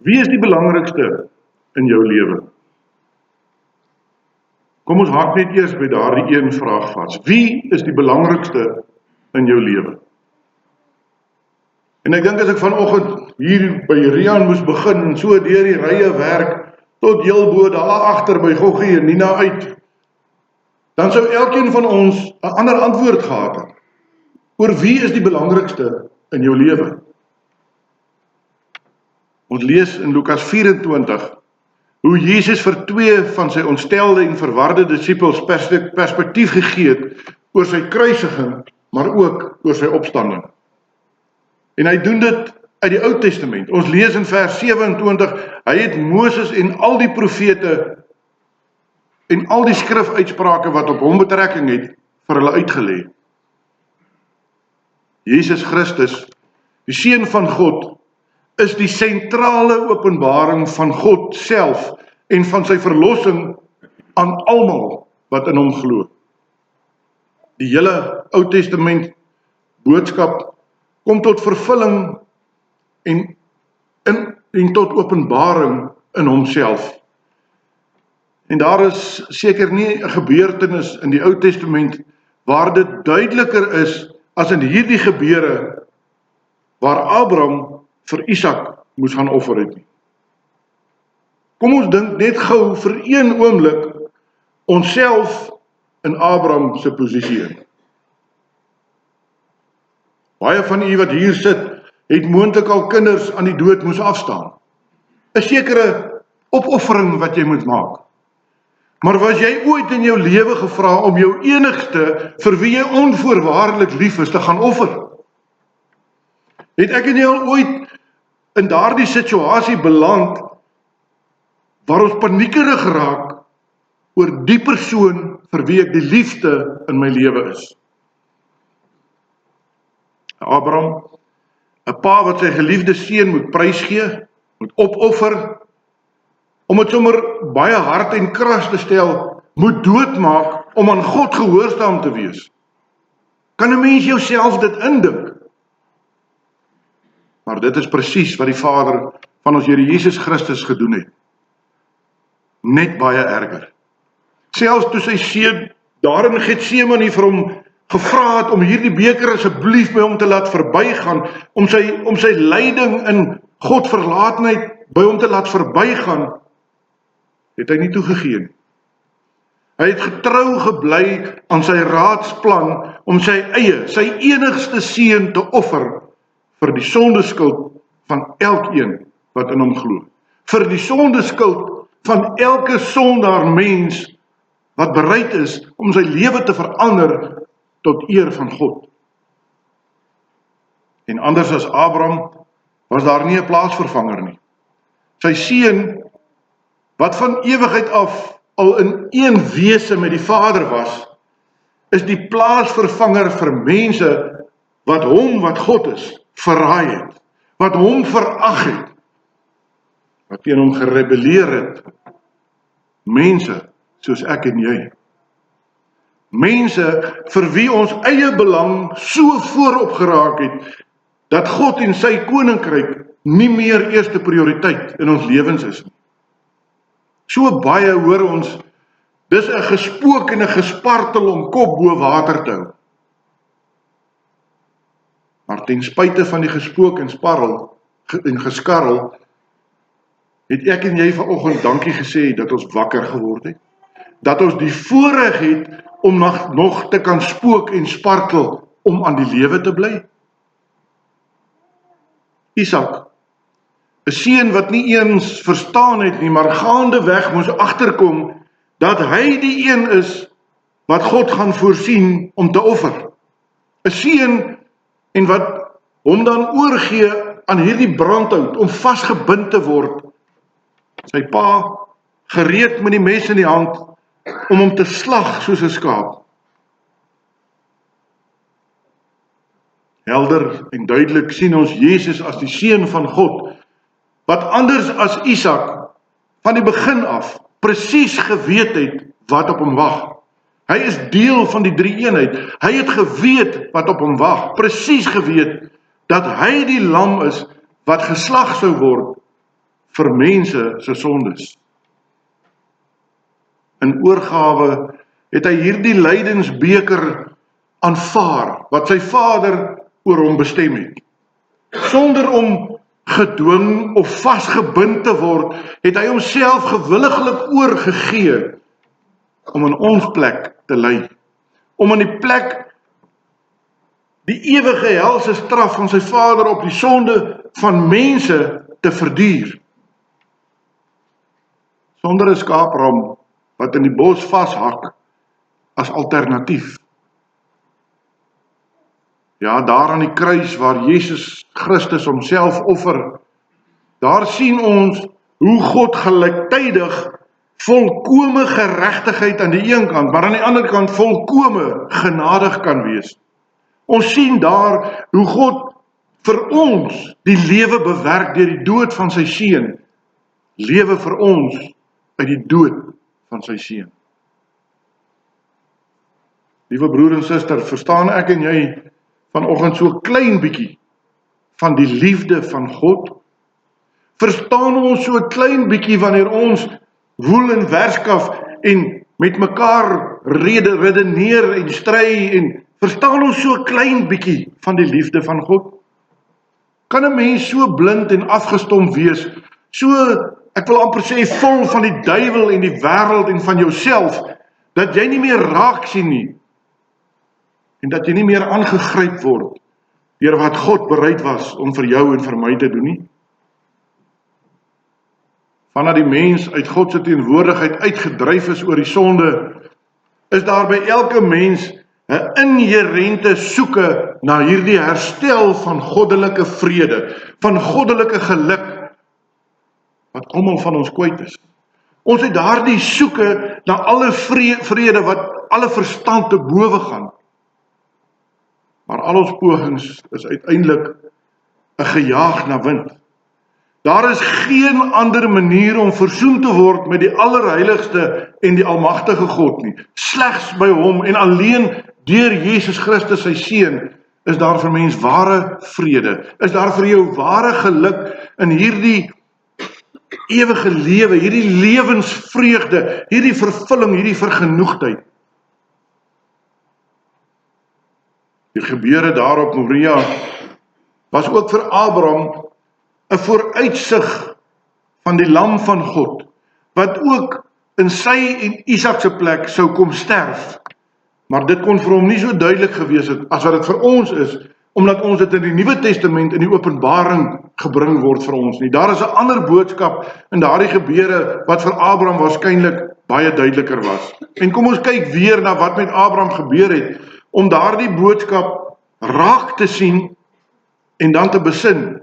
Wie is die belangrikste in jou lewe? Kom ons haak net eers by daardie een vraag vas. Wie is die belangrikste in jou lewe? En ek dink as ek vanoggend hier by Rian moes begin en so deur die rye werk tot heel bo daar agter by Goggie en Nina uit, dan sou elkeen van ons 'n ander antwoord gehad het oor wie is die belangrikste in jou lewe. Ons lees in Lukas 24 hoe Jesus vir 2 van sy ontstelde en verwarde disippels perspektief gegee het oor sy kruisiging, maar ook oor sy opstanding. En hy doen dit uit die Ou Testament. Ons lees in vers 27, hy het Moses en al die profete en al die skrifuitsprake wat op hom betrekking het, vir hulle uitgelê. Jesus Christus, die Seun van God, is die sentrale openbaring van God self en van sy verlossing aan almal wat in hom glo. Die hele Ou Testament boodskap kom tot vervulling en tot openbaring in homself. En daar is seker nie 'n gebeurtenis in die Ou Testament waar dit duideliker is as in hierdie gebeure waar Abraham vir Isak moes gaan offer het nie. Kom ons dink net gou vir een oomblik onsself in Abraham se posisie in. Baie van u wat hier sit, het moontlik al kinders aan die dood moes afstaan. 'n Sekere opoffering wat jy moet maak. Maar was jy ooit in jou lewe gevra om jou enigste vir wie jy onvoorwaardelik lief is te gaan offer? Het ek en jy al ooit in daardie situasie beland waar ons paniekerig raak oor die persoon vir wie ek die liefste in my lewe is? Abraham, 'n pa wat sy geliefde seun moet prysgee, moet opoffer, om dit sommer baie hard en kras te stel, moet doodmaak om aan God gehoorsaam te wees. Kan 'n mens jouself dit indink? Maar dit is presies wat die Vader van ons Here Jesus Christus gedoen het. Net baie erger. Selfs toe sy seun daar in Getsemane vir hom gevra het om hierdie beker asseblief by hom te laat verbygaan, om sy lyding in God verlatenheid by hom te laat verbygaan, het hy nie toegegee nie. Hy het getrou gebly aan sy raadsplan om sy enigste seun te offer vir die sondeskuld van elkeen wat in hom glo. Vir die sondeskuld van elke sondaar mens wat bereid is om sy lewe te verander tot eer van God. En anders as Abraham was daar nie 'n plaatsvervanger nie. Sy seun, wat van ewigheid af al in een wese met die Vader was, is die plaatsvervanger vir mense wat hom, wat God is, verraai het, wat hom verag het, wat teen hom gerebelleer het. Mense soos ek en jy. Mense vir wie ons eie belang so voorop geraak het, dat God en sy koninkryk nie meer eerste prioriteit in ons lewens is nie. So baie hoor ons, dis 'n gespook en 'n gespartel om kop bo water te hou. Maar ten spyte van die gespook en geskarrel, het ek en jy vanoggend dankie gesê dat ons wakker geword het, dat ons die voorreg het om nog te kan spook en spartel om aan die lewe te bly. Isak, 'n seun wat nie eens verstaan het nie, maar gaandeweg moes agterkom dat hy die een is wat God gaan voorsien om te offer. 'n Seun en wat hom dan oorgee aan hierdie brandhout om vasgebind te word. Sy pa gereed met die mes in die hand om hom te slag soos 'n skaap. Helder en duidelik sien ons Jesus as die Seun van God, wat anders as Isak van die begin af presies geweet het wat op hom wag. Hy is deel van die drie-eenheid. Hy het geweet wat op hom wag, presies geweet dat hy die lam is wat geslag sou word vir mense se sondes. In oorgawe het hy hierdie lydensbeker aanvaar, wat sy Vader oor hom bestem het. Sonder om gedwing of vasgebind te word, het hy homself gewilliglik oorgegee om in ons plek te ly. Om in die plek die ewige helse straf van sy Vader op die sonde van mense te verduur. Sonder 'n skaapram wat in die bos vashak as alternatief. Ja, daar aan die kruis waar Jesus Christus homself offer, daar sien ons hoe God gelyktydig volkome geregtigheid aan die een kant, maar aan die ander kant volkome genadig kan wees. Ons sien daar hoe God vir ons die lewe bewerk deur die dood van sy seun, lewe vir ons uit die dood van sy seun. Liewe broer en suster, verstaan ek en jy vanoggend so klein bietjie van die liefde van God? Verstaan ons so klein bietjie wanneer ons woel en werskaf en met mekaar redeneer en stry en verstaan ons so klein bietjie van die liefde van God? Kan 'n mens so blind en afgestomp wees, so, ek wil amper sê, vol van die duiwel en die wêreld en van jouself, dat jy nie meer raak sien nie, en dat jy nie meer aangegryp word deur wat God bereid was om vir jou en vir my te doen nie? Vandat die mens uit God se teenwoordigheid uitgedryf is oor die sonde, is daar by elke mens 'n inherente soeke na hierdie herstel van goddelike vrede, van goddelike geluk, wat almal van ons kwyt is. Ons het daardie soeke na alle vrede wat alle verstand te bowe gaan. Maar al ons pogings is uiteindelik 'n gejaag na wind. Daar is geen ander manier om versoen te word met die Allerheiligste en die Almagtige God nie. Slegs by hom en alleen deur Jesus Christus sy seun is daar vir mens ware vrede. Is daar vir jou ware geluk in hierdie ewige lewe, hierdie lewensvreugde, hierdie vervulling, hierdie vergenoegdheid. Die gebeure daar op Moria was ook vir Abraham 'n vooruitsig van die lam van God, wat ook in sy en Isak se plek sou kom sterf. Maar dit kon vir hom nie so duidelik gewees het as wat dit vir ons is, omdat ons dit in die Nuwe Testament in die Openbaring gebring word vir ons nie. Daar is 'n ander boodskap in daardie gebeure wat vir Abraham waarskynlik baie duideliker was. En kom ons kyk weer na wat met Abraham gebeur het, om daardie boodskap raak te sien en dan te besin.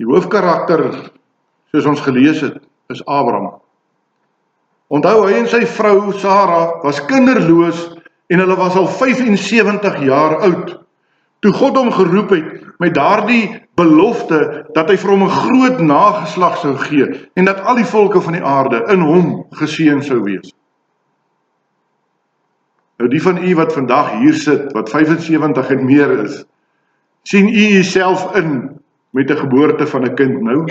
Die hoofkarakter, soos ons gelees het, is Abraham. Onthou, hy en sy vrou Sarah was kinderloos en hulle was al 75 jaar oud, toe God hom geroep het met daardie belofte dat hy vir hom 'n groot nageslag sou gee en dat al die volke van die aarde in hom geseën sou wees. Nou die van u wat vandag hier sit, wat 75 en meer is, sien u uself in met 'n geboorte van 'n kind nou?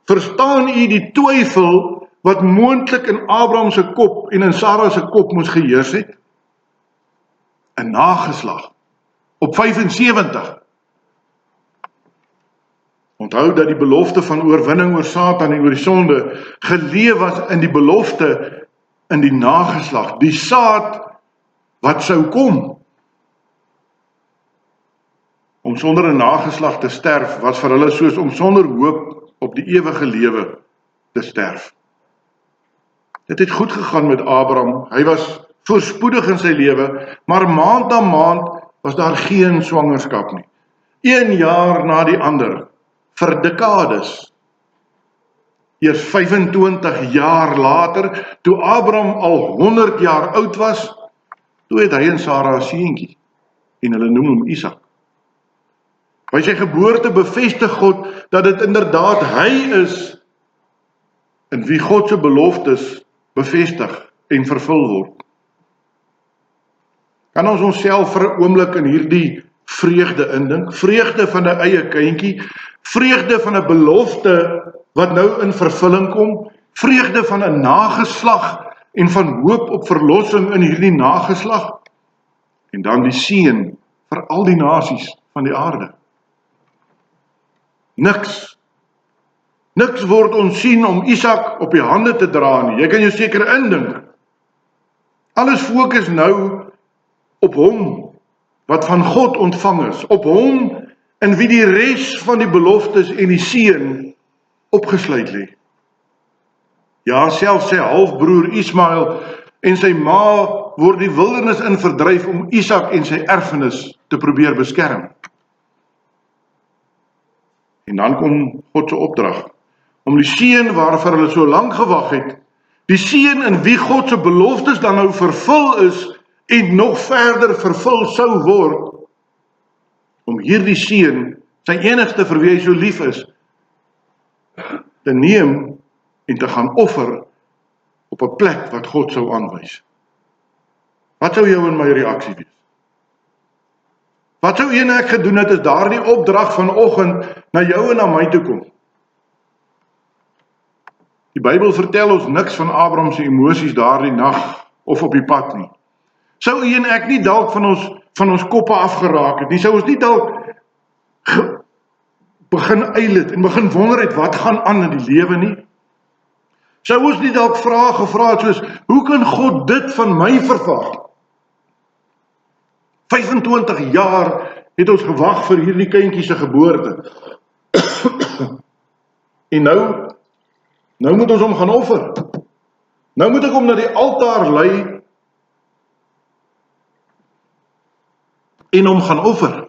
Verstaan u die twyfel wat moontlik in Abraham se kop en in Sarah se kop moes geheers het? 'n nageslag op 75. Onthou dat die belofte van oorwinning oor Satan en oor die sonde geleef was in die belofte in die nageslag, die saad wat sou kom. Om sonder 'n nageslag te sterf was vir hulle soos om sonder hoop op die ewige lewe te sterf. Dit het goed gegaan met Abraham. Hy was voorspoedig in sy lewe, maar maand na maand was daar geen swangerskap nie. 1 jaar na die ander, vir dekades. Eers 25 jaar later, toe Abraham al 100 jaar oud was, toe het hy en Sarah 'n seentjie, en hulle noem hom Isak. By sy geboorte bevestig God dat dit inderdaad hy is in wie God se beloftes bevestig en vervul word. Kan ons onsself vir 'n oomblik in hierdie vreugde indink, vreugde van 'n eie kindjie, vreugde van 'n belofte wat nou in vervulling kom, vreugde van 'n nageslag en van hoop op verlossing in hierdie nageslag, en dan die seën vir al die nasies van die aarde. Niks word ons sien om Isak op die hande te dra nie. Jy kan jou seker indink. Alles fokus nou op hom wat van God ontvang is, op hom in wie die res van die beloftes en die seën opgesluit lê. Ja, selfs sy halfbroer Ismael en sy ma word die wildernis in verdryf om Isak en sy erfenis te probeer beskerm. En dan kom God se opdrag om die seun waarvoor hulle so lank gewag het, die seun in wie God se beloftes dan nou vervul is en nog verder vervul sou word, om hierdie seun, sy enigste vir wie hy so lief is, te neem en te gaan offer op 'n plek wat God sou aanwys. Wat sou jou en my reaksie wees? Wat sou een ek gedoen het as daardie opdrag vanoggend na jou en na my toe kom? Die Bybel vertel ons niks van Abraham se emosies daardie nag of op die pad nie. Sou u en ek nie dalk van ons koppe afgeraak het nie, sou ons nie dalk begin eil het en begin wonder het wat gaan aan in die lewe nie? Sou ons nie dalk vrae gevra het soos, hoe kan God dit van my verwag? 25 jaar het ons gewag vir hierdie kindjie se geboorte. En nou moet ons hom gaan offer. Nou moet ek hom na die altaar lei en hom gaan offer.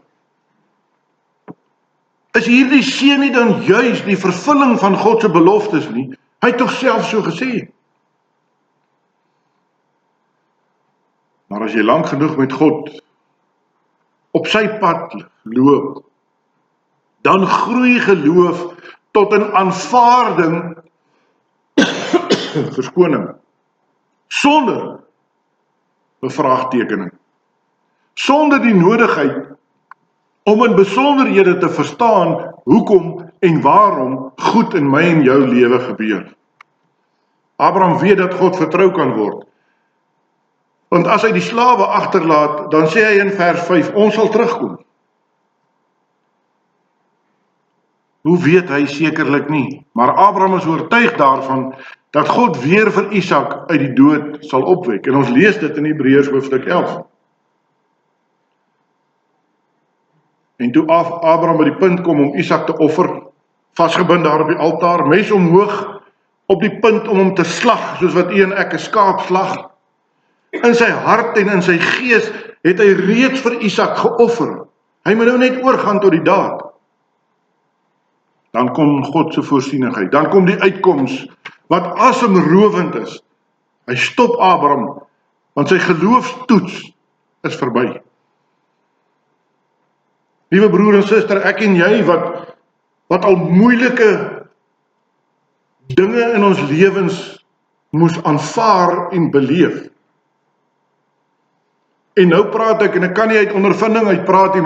Is hierdie seun nie dan juis die vervulling van God se beloftes nie? Hy het tog self so gesê. Maar as jy lank genoeg met God op sy pad loop, dan groei geloof tot 'n aanvaarding verskoning, sonder bevraagtekening, sonder die nodigheid om in besonderhede te verstaan hoekom en waarom goed in my en jou lewe gebeur. Abraham weet dat God vertrou kan word. Want as hy die slawe agterlaat, dan sê hy in vers 5, ons sal terugkom. Hoe weet hy sekerlik nie, maar Abraham is oortuig daarvan dat God weer vir Isak uit die dood sal opwek. En ons lees dit in Hebreërs hoofstuk 11. En toe Abraham by die punt kom om Isak te offer, vasgebind daar op die altaar, mes omhoog, op die punt om hom te slag, soos wat u en ek 'n skaap slag. In sy hart en in sy gees het hy reeds vir Isak geoffer. Hy moet nou net oorgaan tot die daad. Dan kom God se voorsienigheid, dan kom die uitkoms wat asemrowend is. Hy stop Abraham, want sy geloofstoets is verby. Liewe broer en suster, ek en jy wat al moeilike dinge in ons lewens moes aanvaar en beleef. En nou praat ek, en ek kan nie uit ondervinding uit praat nie,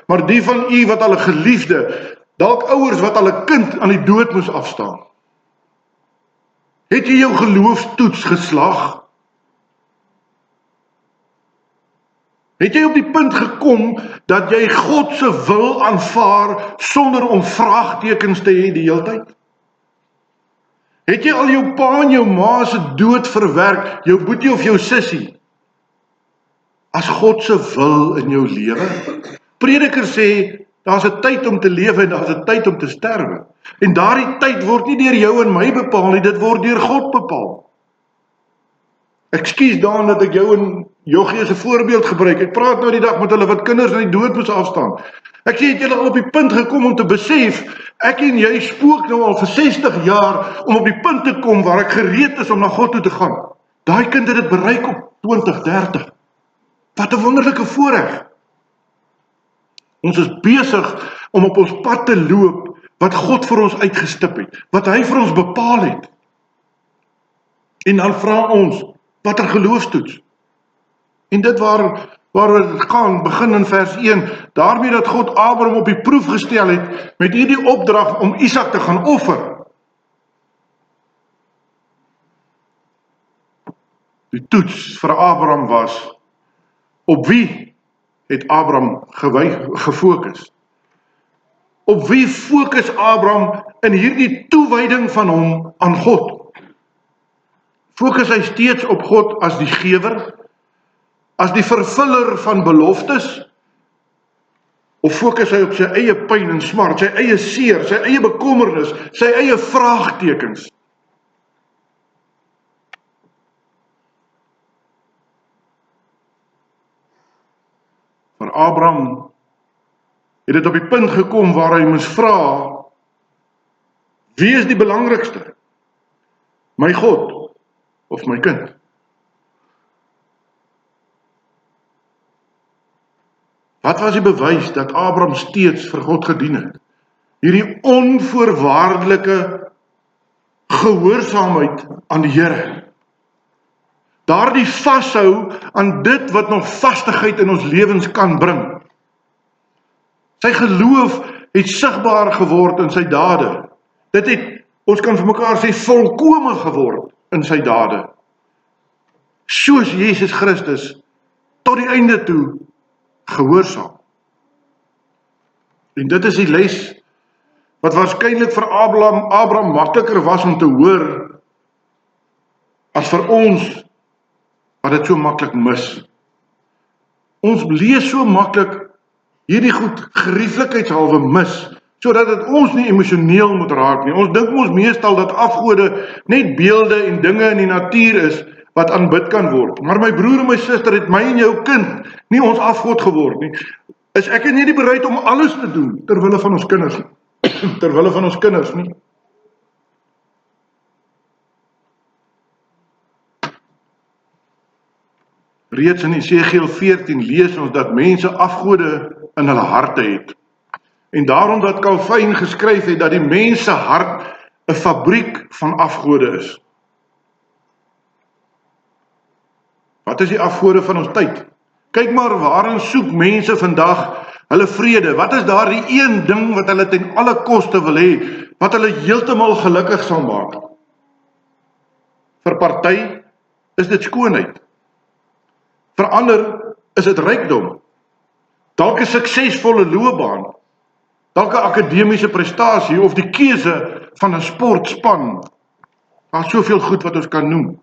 maar die van u wat al 'n geliefde, dalk ouers wat al 'n kind aan die dood moes afstaan. Het jy jou geloofstoets geslaag? Het jy op die punt gekom dat jy God se wil aanvaar sonder om vraagtekens te hê die hele tyd? Het jy al jou pa en jou ma se dood verwerk, jou boetie of jou sussie, as God se wil in jou lewe? Prediker sê, daar's 'n tyd om te lewe en daar's 'n tyd om te sterwe. En daardie tyd word nie deur jou en my bepaal nie, dit word deur God bepaal. Ekskuus daarom dat ek jou en Joggie as 'n voorbeeld gebruik. Ek praat nou die dag met hulle wat kinders aan die dood moes afstaan. Ek sê, het julle al op die punt gekom om te besef, ek en jy spook nou al vir 60 jaar om op die punt te kom waar ek gereed is om na God toe te gaan. Daai kind het dit bereik op 2030. Wat 'n wonderlike voorreg. Ons is besig om op ons pad te loop wat God vir ons uitgestip het, wat hy vir ons bepaal het. En dan vra ons, watter geloofstoets? En dit waar waaroor dit gaan, begin in vers 1, daarmee dat God Abraham op die proef gestel het, met hierdie opdrag om Isak te gaan offer. Die toets vir Abraham was, op wie het Abraham gefokus? Op wie fokus Abraham in hierdie toewyding van hom aan God? Fokus hy steeds op God as die gewer, as die vervuller van beloftes? Of fokus hy op sy eie pyn en smart, sy eie seer, sy eie bekommernis, sy eie vraagtekens? Vir Abraham het dit op die punt gekom waar hy moes vra, wie is die belangrikste? My God of my kind? Wat was die bewys dat Abraham steeds vir God gedien het? Hierdie onvoorwaardelike gehoorsaamheid aan die Here. Daardie vashou aan dit wat nog vastigheid in ons lewens kan bring. Sy geloof het sigbaar geword in sy dade. Dit het, ons kan vir mekaar sê, volkome geword in sy dade. Soos Jesus Christus tot die einde toe gehoorsaam. En dit is die les wat waarskynlik vir Abraham makliker was om te hoor as vir ons wat dit so maklik mis. Ons lees so maklik hierdie goed gerieflikheidshalwe mis, sodat dit ons nie emosioneel moet raak nie. Ons dink mos meestal dat afgode net beelde en dinge in die natuur is wat aanbid kan word. Maar my broer en my suster, het my en jou kind nie ons afgod geword nie. Is ek nie bereid om alles te doen terwille van ons kinders nie? Terwille van ons kinders nie. Reeds in Esegiel 14 lees ons dat mense afgode in hulle harte het. En daarom dat Calvin geskryf het dat die mens se hart 'n fabriek van afgode is. Wat is die afgode van ons tyd? Kyk maar waarin soek mense vandag hulle vrede. Wat is daar die een ding wat hulle ten alle koste wil hê, wat hulle heeltemal gelukkig sal maak? Vir party is dit skoonheid. Vir ander is dit rykdom. Dalk 'n suksesvolle loopbaan, dalk 'n akademiese prestasie of die keuse van 'n sportspan. Daar is soveel goed wat ons kan noem.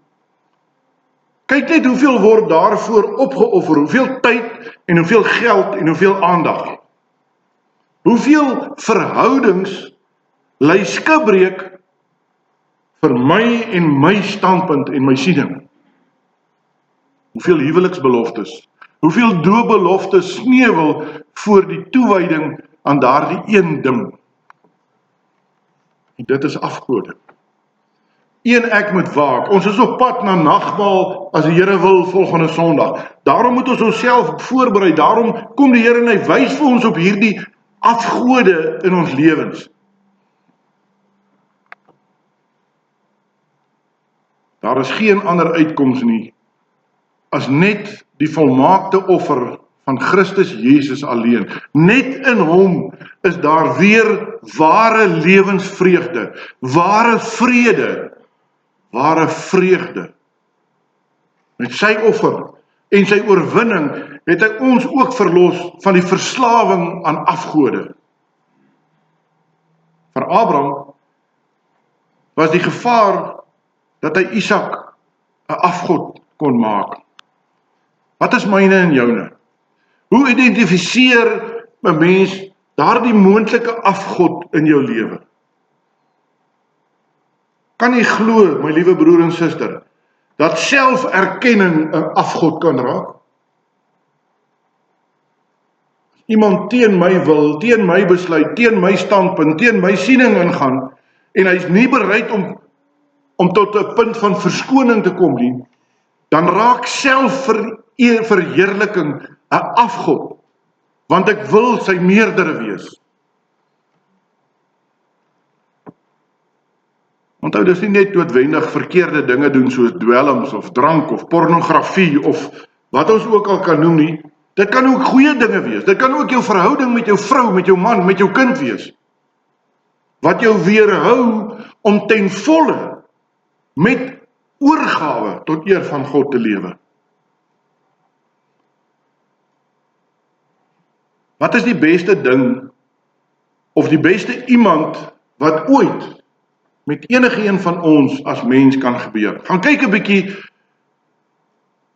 Kyk net hoeveel word daarvoor opgeoffer, hoeveel tyd en hoeveel geld en hoeveel aandag. Hoeveel verhoudings ly skibreek vir my en my standpunt en my siening. Hoeveel huweliksbeloftes, hoeveel doopbeloftes sneuwel voor die toewyding aan daardie een ding. En dit is afgode. Ek moet waak. Ons is op pad na nagmaal as die Here wil volgende Sondag. Daarom moet ons onsself voorberei. Daarom kom die Here en hy wys vir ons op hierdie afgode in ons lewens. Daar is geen ander uitkoms nie as net die volmaakte offer van Christus Jesus alleen. Net in hom is daar weer ware lewensvreugde, ware vrede, ware vreugde. Met sy offer en sy oorwinning het hy ons ook verlos van die verslawing aan afgode. Vir Abraham was die gevaar dat hy Isak 'n afgod kon maak. Wat is myne en joune? Hoe identifiseer 'n mens daardie moontlike afgod in jou lewe? Kan jy glo, my liewe broer en suster, dat selferkenning 'n afgod kan raak? Iemand teen my wil, teen my besluit, teen my standpunt, teen my siening ingaan, en hy is nie bereid om tot 'n punt van verskoning te kom nie, dan raak selfverheerliking 'n afgod, want ek wil sy meerdere wees. Onthou, dis nie net noodwendig verkeerde dinge doen soos dwelms of drank of pornografie of wat ons ook al kan noem nie. Dit kan ook goeie dinge wees. Dit kan ook jou verhouding met jou vrou, met jou man, met jou kind wees. Wat jou weerhou om ten volle met oorgawe tot eer van God te lewe. Wat is die beste ding, of die beste iemand, wat ooit met enige een van ons as mens kan gebeur? Gaan kyk 'n bietjie,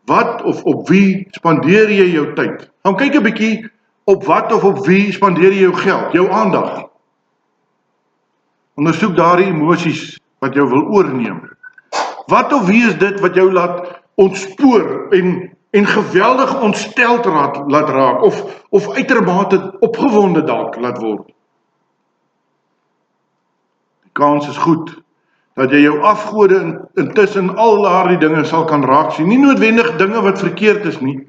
wat of op wie spandeer jy jou tyd? Gaan kyk 'n bietjie, op wat of op wie spandeer jy jou geld, jou aandag? Ondersoek daardie emosies wat jou wil oorneem. Wat of wie is dit wat jou laat ontspoor en geweldig ontsteld laat raak, of uitermate opgewonde dalk laat word? Die kans is goed dat jy jou afgode intussen al daardie dinge sal kan raak sien. Nie noodwendig dinge wat verkeerd is nie.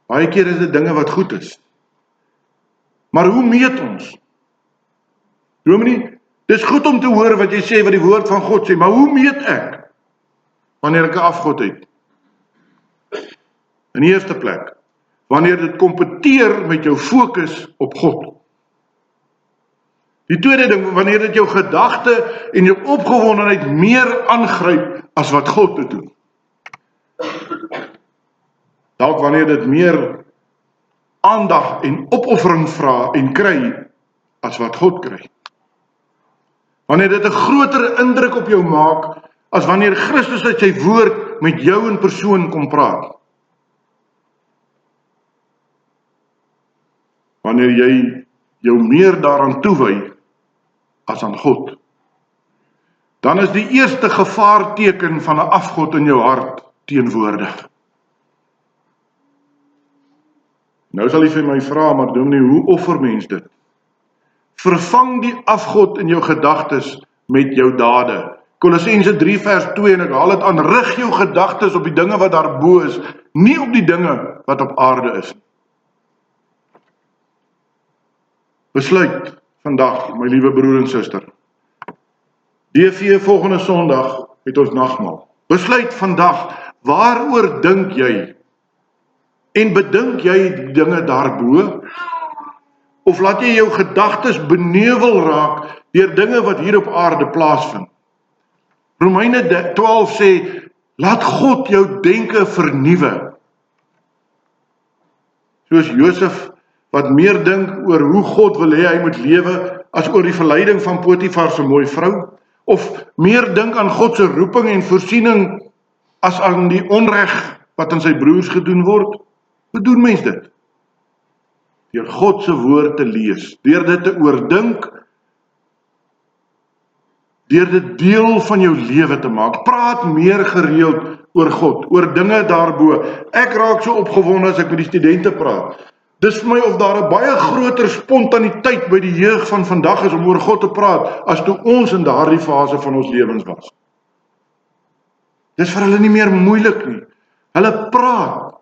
Baie keer is dit dinge wat goed is. Maar hoe meet ons? Dominee, dis goed om te hoor wat jy sê, wat die woord van God sê, maar hoe meet ek wanneer ek 'n afgod het? In die eerste plek, wanneer dit kompeteer met jou fokus op God. Die tweede ding, wanneer dit jou gedagte en jou opgewondenheid meer aangryp as wat God te doen. Dalk wanneer dit meer aandag en opoffering vra en kry as wat God kry. Wanneer dit 'n groter indruk op jou maak as wanneer Christus uit sy woord met jou in persoon kom praat. Wanneer jy jou meer daaraan toewy as aan God, dan is die eerste gevaarteken van 'n afgod in jou hart teenwoordig. Nou sal jy vir my vra, maar dominee, hoe offer mens dit? Vervang die afgod in jou gedagtes met jou dade. Kolossense 3 vers 2, en ek haal dit aan, rig jou gedagtes op die dinge wat daarbo is, nie op die dinge wat op aarde is. Besluit vandag, my liewe broer en suster. DV volgende Sondag het ons nagmaal. Besluit vandag, waaroor dink jy? En bedink jy die dinge daarbo? Of laat jy jou gedagtes beneuwel raak deur dinge wat hier op aarde plaasvind? Romeine 12 sê, laat God jou denke vernuwe. Soos Josef, wat meer dink oor hoe God wil hê hy moet lewe, as oor die verleiding van Potifar se mooi vrou, of meer dink aan God se roeping en voorsiening, as aan die onreg wat aan sy broers gedoen word. Hoe doen mens dit? Deur God se woord te lees, deur dit te oordink, deur dit deel van jou lewe te maak. Praat meer gereeld oor God, oor dinge daarbo. Ek raak so opgewonde as ek met die studente praat. Dis vir my of daar 'n baie groter spontaniteit by die jeug van vandag is om oor God te praat, as toe ons in daardie fase van ons lewens was. Dis vir hulle nie meer moeilik nie. Hulle praat,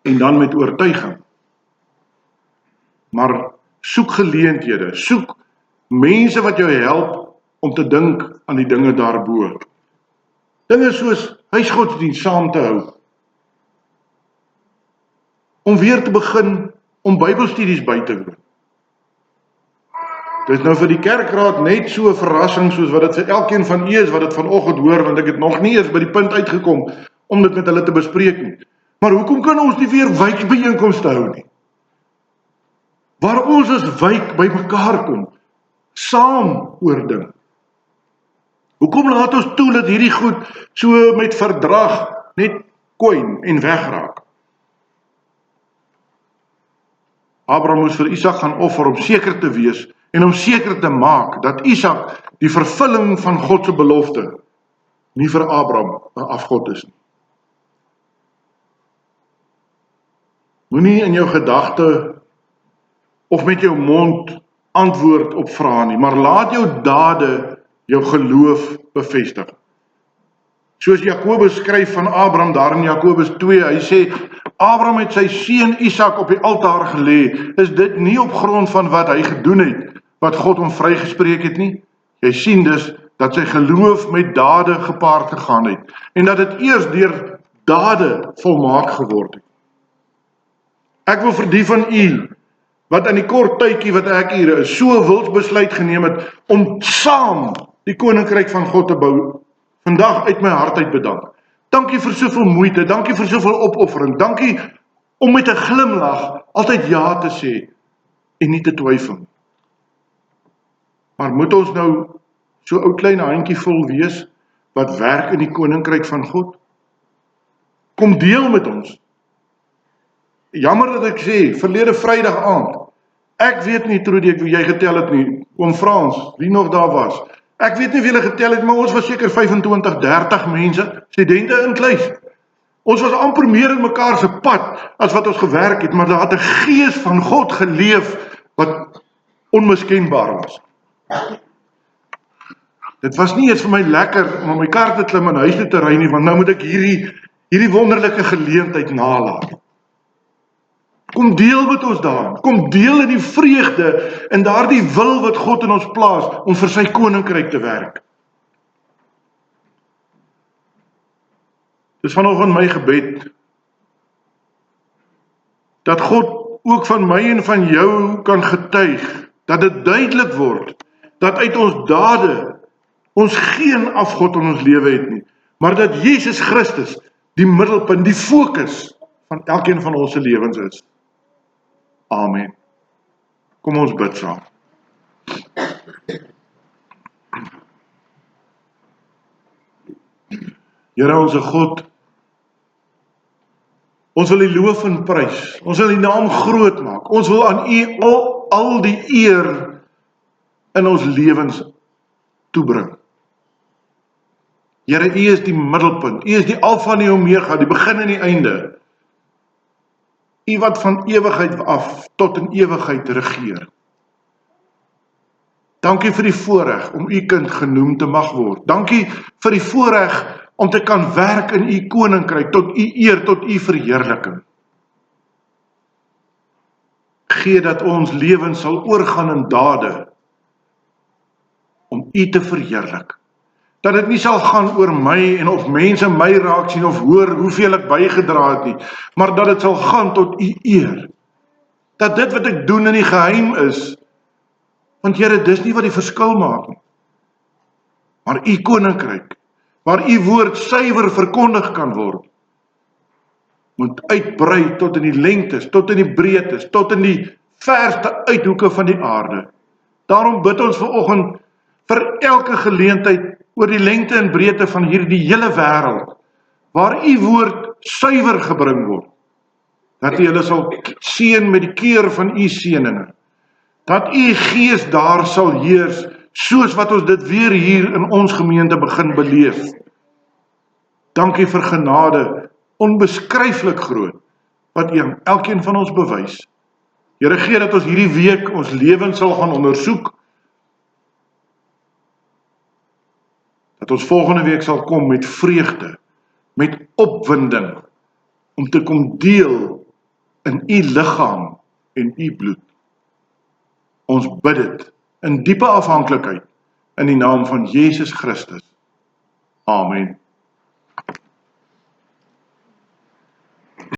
en dan met oortuiging. Maar soek geleenthede, soek mense wat jou help om te dink aan die dinge daarbo. Dinge soos huisgodsdienst saam te hou. Om weer te begin om Bybelstudies by te woon. Dit is nou vir die kerkraad net so 'n verrassing soos wat dit vir elkeen van u is wat dit vanoggend hoor, want ek het nog nie eers by die punt uitgekom om dit met hulle te bespreek nie. Maar hoekom kan ons nie weer wijkbyeenkomste hou nie? Waar ons as wijk by mekaar kom, saam oor ding. Hoekom laat ons toe dat hierdie goed so met verdrag net kwyn en wegraak? Abraham moes vir Isak gaan offer om seker te wees en om seker te maak dat Isak die vervulling van God se belofte nie vir Abraham 'n afgod is nie. Moenie in jou gedagte of met jou mond antwoord op vrae nie, maar laat jou dade jou geloof bevestig. Soos Jakobus skryf van Abraham daar in Jakobus 2, hy sê, Abraham het sy seun Isak op die altaar gelê, is dit nie op grond van wat hy gedoen het, wat God hom vrygespreek het nie? Jy sien dus, dat sy geloof met dade gepaard gegaan het, en dat dit eers deur dade volmaak geword het. Ek wil vir die van u, wat in die kort tydjie wat ek hier is, so 'n wilsbesluit geneem het, om saam die koninkryk van God te bou, vandag uit my hart uit bedank. Dankie vir soveel moeite, dankie vir soveel opoffering, dankie om met 'n glimlag altyd ja te sê en nie te twyfel. Maar moet ons nou so ou klein handjie vol wees wat werk in die koninkryk van God? Kom deel met ons. Jammer dat ek sê, verlede Vrydag aand, ek weet nie, Trudy, jy getel het nie, oom Frans, wie nog daar was, ek weet nie wie hulle getel het, maar ons was seker 25, 30 mense, studente in kluis. Ons was amper meer in mekaar se pad, as wat ons gewerk het, maar daar het 'n gees van God geleef, wat onmiskenbaar was. Dit was nie eens vir my lekker, om op my kar te klim en huis toe te ry nie, want nou moet ek hierdie wonderlike geleentheid nalat. Kom deel met ons daarin, kom deel in die vreugde en daardie wil wat God in ons plaas om vir sy koninkryk te werk. Dis vanoggend my gebed dat God ook van my en van jou kan getuig, dat dit duidelik word dat uit ons dade ons geen afgod in ons lewe het nie, maar dat Jesus Christus die middelpunt, die fokus van elkeen van ons se lewens is. Amen. Kom ons bid saam. Here onse God, ons wil U loof en prys, ons wil U naam groot maak, ons wil aan U al die eer in ons lewens toebring. Here, U is die middelpunt, U is die Alfa en die Omega, die begin en die einde. U wat van ewigheid af tot in ewigheid regeer. Dankie vir die voorreg om U kind genoem te mag word. Dankie vir die voorreg om te kan werk in U koninkryk, tot U eer, tot U verheerliking. Gee dat ons lewens sal oorgaan in dade, om U te verheerlik. Dat dit nie sal gaan oor my en of mense my raak sien of hoor hoeveel ek bygedra het nie, maar dat dit sal gaan tot U eer. Dat dit wat ek doen in die geheim is, want Here, dis nie wat die verskil maak nie. Maar U koninkryk, waar U woord suiwer verkondig kan word, moet uitbrei tot in die lengtes, tot in die breedtes, tot in die verste uithoeke van die aarde. Daarom bid ons vanoggend vir elke geleentheid oor die lengte en breedte van hierdie hele wêreld, waar U woord suiwer gebring word, dat U hulle sal seën met die keur van U seëninge, dat U Gees daar sal heers, soos wat ons dit weer hier in ons gemeente begin beleef. Dankie vir genade, onbeskryflik groot, wat U aan elkeen van ons bewys. Here, gee dat ons hierdie week ons lewens sal gaan ondersoek, dat ons volgende week sal kom met vreugde, met opwinding, om te kom deel in U liggaam en U bloed. Ons bid dit in diepe afhanklikheid in die naam van Jesus Christus. Amen.